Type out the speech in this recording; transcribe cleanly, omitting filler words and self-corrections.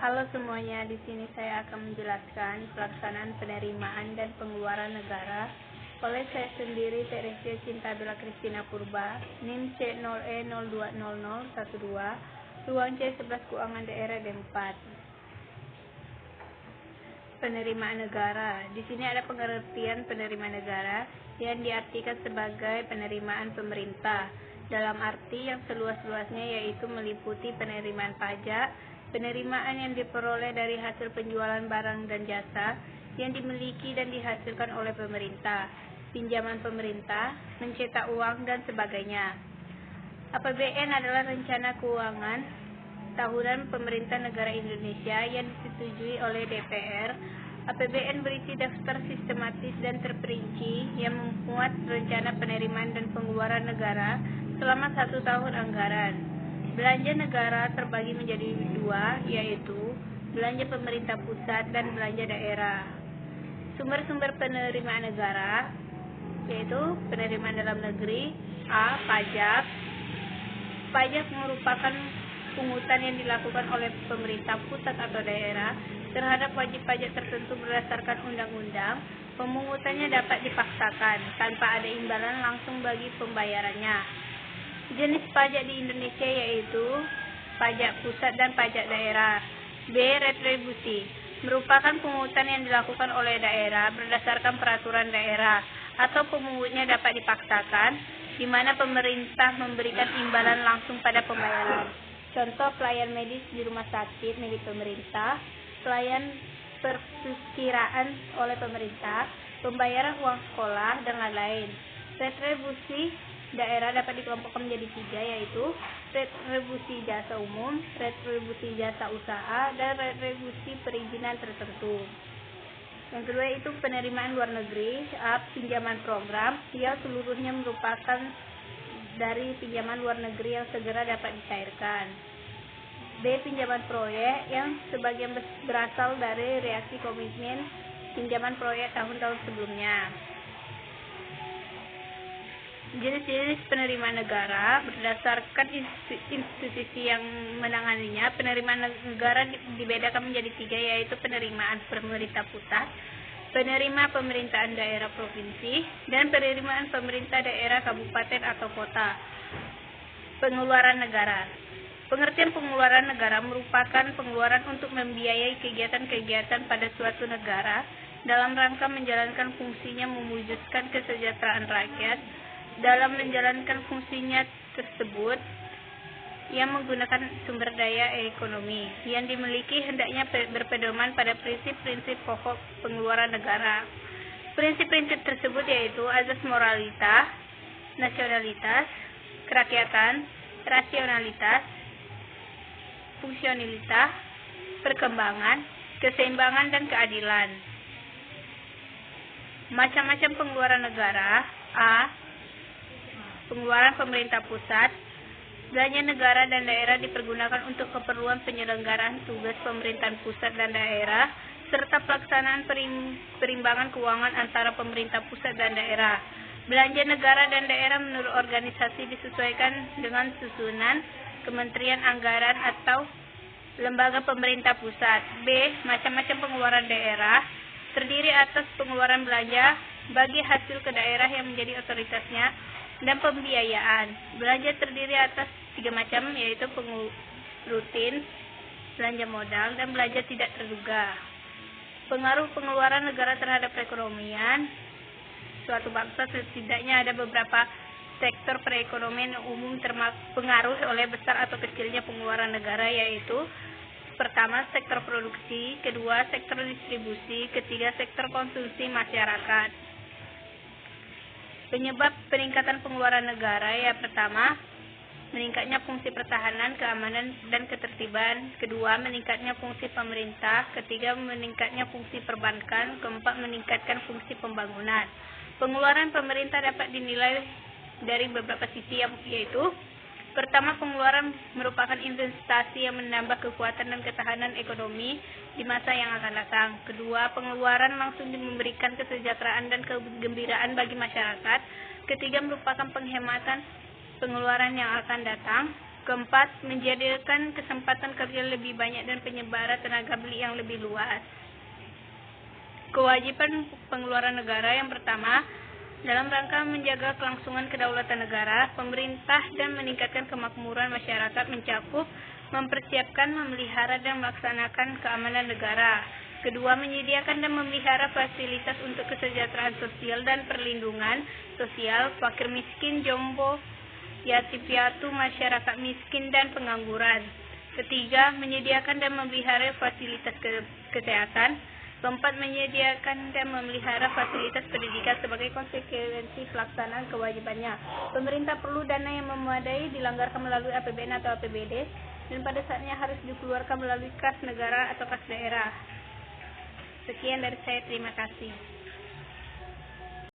Halo semuanya, di sini saya akan menjelaskan pelaksanaan penerimaan dan pengeluaran negara oleh saya sendiri, Teresia Cinta Bella Kristina Purba, NIM C0E020012, ruang C11 Keuangan Daerah D4. Penerimaan negara. Di sini ada pengertian penerimaan negara yang diartikan sebagai penerimaan pemerintah dalam arti yang seluas-luasnya, yaitu meliputi penerimaan pajak, penerimaan yang diperoleh dari hasil penjualan barang dan jasa yang dimiliki dan dihasilkan oleh pemerintah, pinjaman pemerintah, mencetak uang, dan sebagainya. APBN adalah rencana keuangan tahunan pemerintah negara Indonesia yang disetujui oleh DPR. APBN berisi daftar sistematis dan terperinci yang memuat rencana penerimaan dan pengeluaran negara selama 1 tahun anggaran. Belanja negara terbagi menjadi dua, yaitu belanja pemerintah pusat dan belanja daerah. Sumber-sumber penerimaan negara yaitu penerimaan dalam negeri. A. Pajak. Pajak merupakan pungutan yang dilakukan oleh pemerintah pusat atau daerah terhadap wajib pajak tertentu berdasarkan undang-undang. Pemungutannya dapat dipaksakan tanpa ada imbalan langsung bagi pembayarannya. Jenis pajak di Indonesia yaitu pajak pusat dan pajak daerah. B. Retribusi merupakan pungutan yang dilakukan oleh daerah berdasarkan peraturan daerah atau pemungutnya dapat dipaksakan, di mana pemerintah memberikan imbalan langsung pada pembayaran. Contoh pelayan medis di rumah sakit milik pemerintah, pelayan perkiraan oleh pemerintah, pembayaran uang sekolah, dan lain-lain. Retribusi daerah dapat dikelompokkan menjadi 3, yaitu retribusi jasa umum, retribusi jasa usaha, dan retribusi perizinan tertentu. Yang kedua itu penerimaan luar negeri. A. Pinjaman program, yang seluruhnya merupakan dari pinjaman luar negeri yang segera dapat dicairkan. B. Pinjaman proyek, yang sebagian berasal dari reaksi komitmen pinjaman proyek tahun-tahun sebelumnya. Jenis-jenis penerimaan negara berdasarkan institusi yang menanganinya. Penerimaan negara dibedakan menjadi 3, yaitu penerimaan pemerintah pusat, penerima pemerintahan daerah provinsi, dan penerimaan pemerintah daerah kabupaten atau kota. Pengeluaran negara. Pengertian pengeluaran negara merupakan pengeluaran untuk membiayai kegiatan-kegiatan pada suatu negara dalam rangka menjalankan fungsinya mewujudkan kesejahteraan rakyat. Dalam menjalankan fungsinya tersebut yang menggunakan sumber daya ekonomi yang dimiliki hendaknya berpedoman pada prinsip-prinsip pokok pengeluaran negara. Prinsip-prinsip tersebut yaitu azas moralitas, nasionalitas, kerakyatan, rasionalitas, fungsionalitas, perkembangan, keseimbangan, dan keadilan. Macam-macam pengeluaran negara. A. Pengeluaran pemerintah pusat. Belanja negara dan daerah dipergunakan untuk keperluan penyelenggaraan tugas pemerintahan pusat dan daerah serta pelaksanaan perimbangan keuangan antara pemerintah pusat dan daerah. Belanja negara dan daerah menurut organisasi disesuaikan dengan susunan kementerian anggaran atau lembaga pemerintah pusat. B. Macam-macam pengeluaran daerah terdiri atas pengeluaran belanja bagi hasil ke daerah yang menjadi otoritasnya dan pembiayaan. Belanja terdiri atas 3 macam, yaitu rutin, belanja modal, dan belanja tidak terduga. Pengaruh pengeluaran negara terhadap perekonomian suatu bangsa. Setidaknya ada beberapa sektor perekonomian yang umum terpengaruh oleh besar atau kecilnya pengeluaran negara, yaitu pertama, sektor produksi, kedua, sektor distribusi, ketiga, sektor konsumsi masyarakat. Penyebab peningkatan pengeluaran negara ya pertama, meningkatnya fungsi pertahanan, keamanan, dan ketertiban. Kedua, meningkatnya fungsi pemerintah. Ketiga, meningkatnya fungsi perbankan. Keempat, meningkatkan fungsi pembangunan. Pengeluaran pemerintah dapat dinilai dari beberapa sisi, yaitu pertama, pengeluaran merupakan investasi yang menambah kekuatan dan ketahanan ekonomi di masa yang akan datang. Kedua, pengeluaran langsung memberikan kesejahteraan dan kegembiraan bagi masyarakat. Ketiga, merupakan penghematan pengeluaran yang akan datang. Keempat, menjadikan kesempatan kerja lebih banyak dan penyebaran tenaga beli yang lebih luas. Kewajiban pengeluaran negara yang pertama, dalam rangka menjaga kelangsungan kedaulatan negara, pemerintah dan meningkatkan kemakmuran masyarakat mencakup mempersiapkan, memelihara, dan melaksanakan keamanan negara. Kedua, menyediakan dan memelihara fasilitas untuk kesejahteraan sosial dan perlindungan sosial, fakir miskin, jombo, yatim piatu, masyarakat miskin, dan pengangguran. Ketiga, menyediakan dan memelihara fasilitas kesehatan. Keempat, menyediakan dan memelihara fasilitas pendidikan sebagai konsekuensi pelaksanaan kewajibannya. Pemerintah perlu dana yang memadai dilanggarkan melalui APBN atau APBD, dan pada saatnya harus dikeluarkan melalui kas negara atau kas daerah. Sekian dari saya, terima kasih.